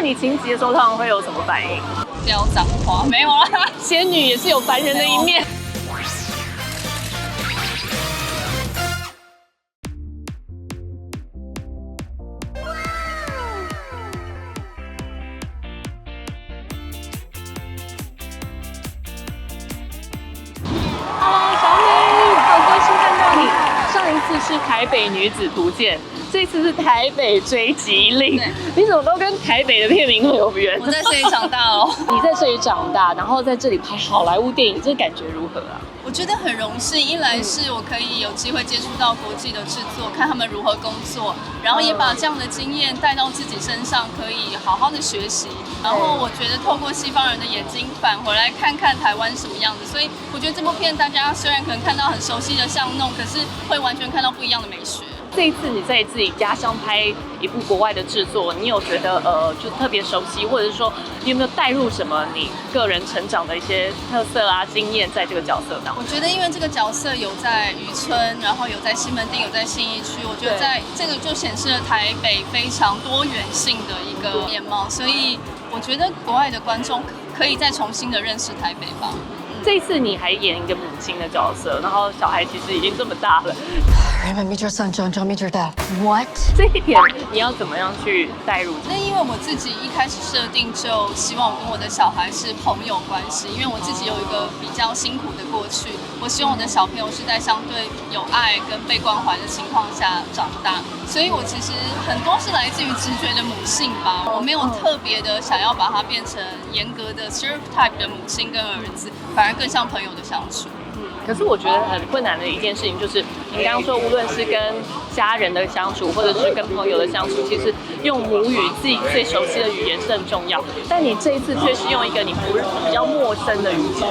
你情急的时候，通常会有什么反应？飙脏话没有啦，仙女也是有烦人的一面。Hello， 小美，好高兴看到你。上一次是台北女子图鉴，这次是台北追击令。你怎么都跟台北的片名有缘？我在这里长大哦。你在这里长大，然后在这里拍好莱坞电影，这感觉如何啊？我觉得很荣幸，一来是我可以有机会接触到国际的制作，看他们如何工作，然后也把这样的经验带到自己身上，可以好好的学习。然后我觉得透过西方人的眼睛返回来看看台湾什么样子，所以我觉得这部片大家虽然可能看到很熟悉的巷弄，可是会完全看到不一样的美学。这一次你在自己家乡拍一部国外的制作，你有觉得就特别熟悉，或者是说你有没有带入什么你个人成长的一些特色啊经验在这个角色当中？我觉得因为这个角色有在渔村，然后有在西门町，有在信义区，我觉得在这个就显示了台北非常多元性的一个面貌，所以我觉得国外的观众可以再重新的认识台北吧。这一次你还演一个母亲的角色，然后小孩其实已经这么大了。Raymond, meet your son. John, meet your dad. What? 这一点你要怎么样去带入？那因为我自己一开始设定就希望我跟我的小孩是朋友关系，因为我自己有一个比较辛苦的过去，我希望我的小朋友是在相对有爱跟被关怀的情况下长大，所以我其实很多是来自于直觉的母性吧，我没有特别的想要把它变成严格的 stereotype 的母亲跟儿子，反而更像朋友的相处。可是我觉得很困难的一件事情就是，你刚刚说无论是跟家人的相处，或者是跟朋友的相处，其实用母语自己最熟悉的语言是很重要。但你这一次却是用一个你比较陌生的语言。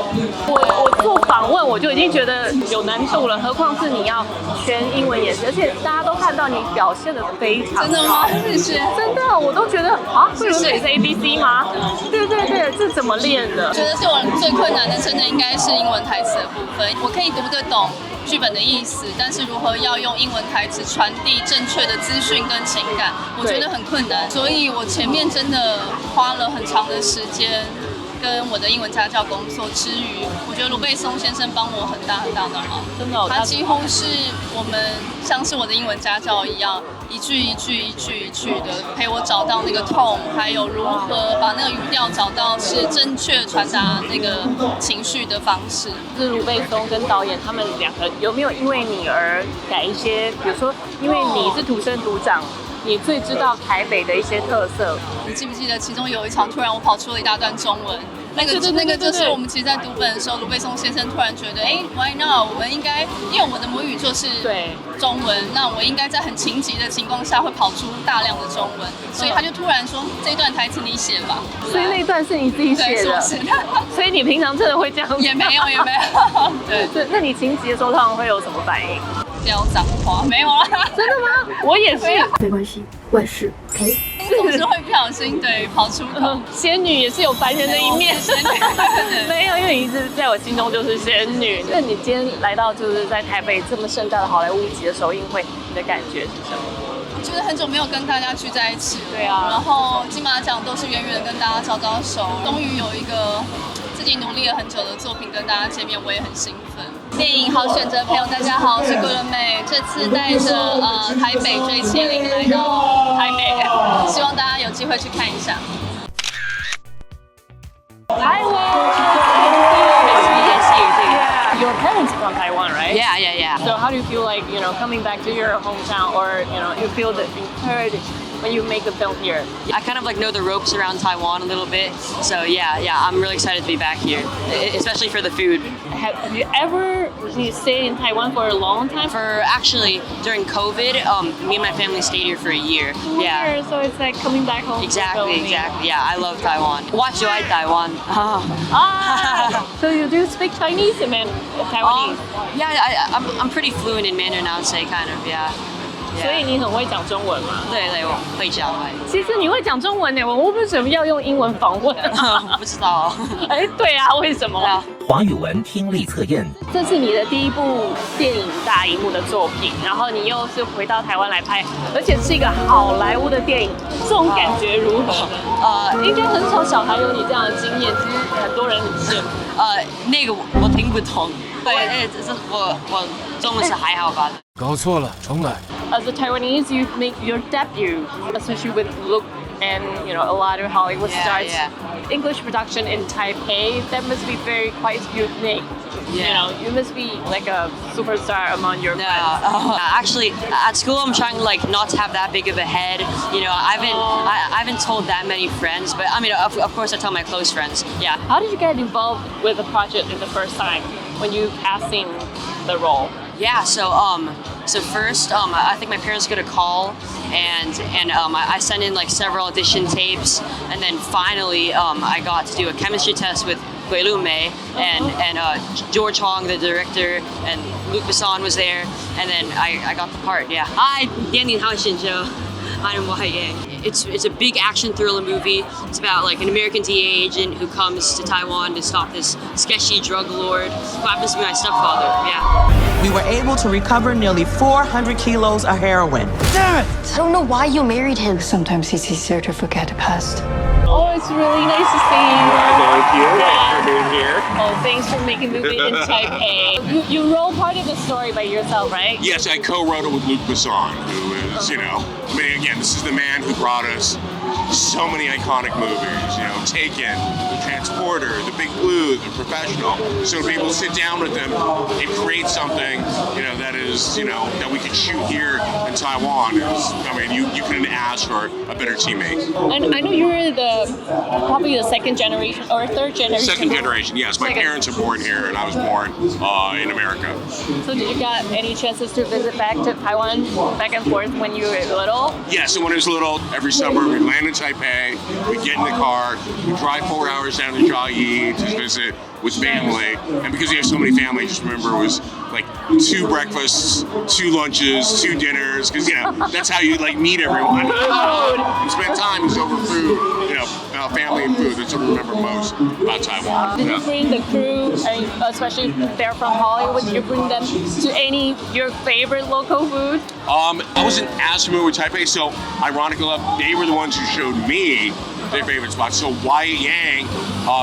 我做访问我就已经觉得有难度了，何况是你要全英文演示，而且大家都看到你表现得非常好。真的吗？谢谢。真的，我都觉得啊，会有也是 ABC 吗？对对对，这怎么练的？觉得对我最困难的，真的应该是英文台词的部分。我可以读得懂剧本的意思，但是如何要用英文台词传递正确的资讯跟情感，我觉得很困难。所以我前面真的花了很长的时间跟我的英文家教工作之余，我觉得卢贝松先生帮我很大很大的忙。真的，他几乎是我们像是我的英文家教一样，一句一句一句一句的陪我找到那个tone，还有如何把那个语调找到是正确传达那个情绪的方式。是卢贝松跟导演他们两个有没有因为你而改一些？比如说，因为你是土生土长。你最知道台北的一些特色，你记不记得其中有一场突然我跑出了一大段中文？那个就是我们其实在读本的时候，卢贝松先生突然觉得，why not？ 我们应该，因为我的母语就是中文，那我应该在很情急的情况下会跑出大量的中文，所以他就突然说这一段台词你写吧。所以那一段是你自己写的，是的。所以你平常真的会这样子？也没有。对，那你情急的时候通常会有什么反应？飙脏话没有啦。真的吗？我也是。没关系，万事 OK。总是会不小心跑出口。仙女也是有烦人的一面。没有，因为你一直在我心中就是仙女。那你今天来到就是在台北这么盛大的好莱坞级的首映会，你的感觉是什么？我觉得很久没有跟大家聚在一起了。对啊。然后金马奖都是远远的跟大家招招手，终于有一个自己努力了很久的作品跟大家见面，我也很兴奋。电影好选择朋友，大家好，我是桂纶镁。这次带着台北追麒麟来到台北，希望大家有机会去看一下。Hi, Your parents from Taiwan, right? Yeah. So how do you feel like, coming back to your hometown, or, you feel that encouraged when you make a film here? I kind of know the ropes around Taiwan a little bit. So yeah, I'm really excited to be back here, especially for the food. Have you ever stayed in Taiwan for a long time? For actually, during COVID, me and my family stayed here for a year. Yeah. So it's like coming back home. Exactly. Yeah, I love Taiwan. Watch Joy Taiwan. So you do speak Chinese and Taiwanese? Yeah, I'm pretty fluent in Mandarin, I would say, kind of, yeah. 所以你很会讲中文吗？对对，我会讲哎。其实你会讲中文呢，我为什么要用英文访问？不知道。哎，对啊，为什么？华语文听力测验，这是你的第一部电影大荧幕的作品，然后你又是回到台湾来拍，而且是一个好莱坞的电影，这种感觉如何呢？应该很少小孩有你这样的经验，其实很多人很羡慕。那个我听不懂，对，这我中文是还好吧。搞错了，重来。As a Taiwanese, you make your debut, especially with Look and a lot of Hollywood stars. Yeah. English production in Taipei, that must be very quite unique. Yeah. You must be like a superstar among your friends. Actually, at school I'm trying like not to have that big of a head. I haven't told that many friends, but I mean, of course I tell my close friends. Yeah. How did you get involved with the project in the first time when you casting the role? Yeah, so first, I think my parents got a call, and I sent in like several audition tapes, and then finally, I got to do a chemistry test with Guilou Mei and George Hong, the director, and Luc Besson was there, and then I got the part. Yeah. Hi, Dian Hao Xinzhou. I'm Wai Yang. It's a big action thriller movie. It's about like an American DEA agent who comes to Taiwan to stop this sketchy drug lord who happens to be my stepfather. Yeah. We were able to recover nearly 400 kilos of heroin. Damn it! I don't know why you married him. Sometimes it's easier to forget the past. Oh, it's really nice to see you. Thank you for being here. Oh, thanks for making the movie in Taipei. You wrote part of the story by yourself, right? Yes, I co-wrote it with Luc Besson, who is, again, this is the man who brought us so many iconic movies, Taken, The Transporter, The Big Blue, The Professional. So to be able to sit down with them and create something, that is, that we could shoot here in Taiwan you couldn't ask for a better teammate. And I know you're probably the second generation or third generation. Second generation, yes. My parents are born here, and I was born in America. So did you get any chances to visit back to Taiwan back and forth when you were little? Yeah, so when I was little, every summer we'd land in Taipei, we'd get in the car, we'd drive 4 hours down to Jiayi to visit with family. And because we have so many families, just remember it was like 2 breakfasts, 2 lunches, 2 dinners, because that's how you meet everyone. And spend time is over food, family and food. That's what I remember most about Taiwan. Did you bring the crew, especially if they're from Hollywood, did you bring them to any your favorite local food? I wasn't as familiar with Taipei, so ironically enough, they were the ones who showed me their favorite spots. So Wyatt Yang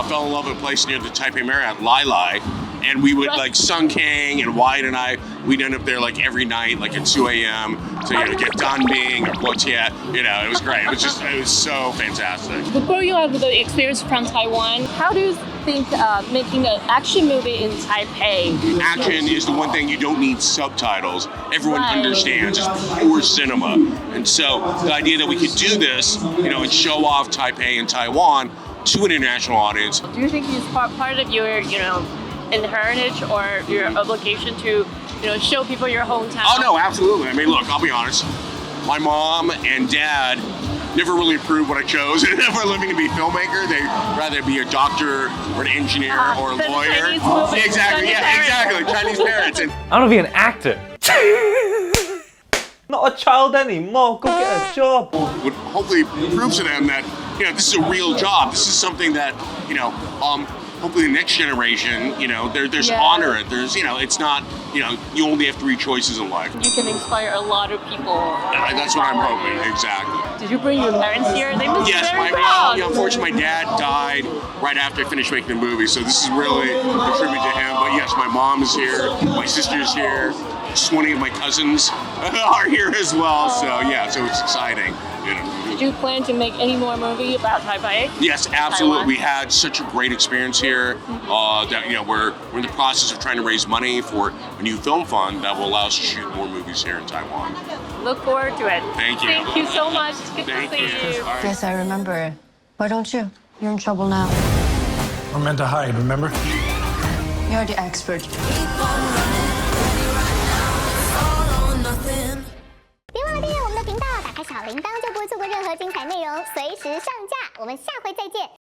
fell in love with a place near the Taipei Marriott, Lai Lai. And we would Sung Kang and Wyatt and I, we'd end up there every night, at 2 a.m. to get danbing or guotie. It was great. It was so fantastic. Before you have the experience from Taiwan, how do you think making an action movie in Taipei? Action is the one thing you don't need subtitles. Everyone understands. It's pure cinema. And so the idea that we could do this, and show off Taipei and Taiwan to an international audience. Do you think it's part of your, heritage or your obligation to, show people your hometown? Oh no, absolutely. Look, I'll be honest. My mom and dad never really approved what I chose. They never living to be a filmmaker. They'd rather be a doctor or an engineer or a lawyer. Exactly. Chinese parents. And I want to be an actor. Not a child anymore. Go get a job. Would hopefully prove to them that this is a real job. This is something that hopefully the next generation, there's honor it. There's, it's not, you only have 3 choices in life. You can inspire a lot of people. That's what I'm hoping, exactly. Did you bring your parents here? They must be very proud. Mom, unfortunately, my dad died right after I finished making the movie, so this is really a tribute to him. But yes, my mom is here, my sister's here, 20 of my cousins are here as well. So it's exciting. Did you plan to make any more movie about Taipei? Yes, absolutely. We had such a great experience here that we're in the process of trying to raise money for a new film fund that will allow us to shoot more movies here in Taiwan. Look forward to it. Thank you. Thank you so much. Good Thank to see you. All right. Yes, I remember. Why don't you? You're in trouble now. We're meant to hide, remember? You're the expert. 别忘了订阅我们的频道，打开小铃铛就不会错过任何精彩内容，随时上架。我们下回再见。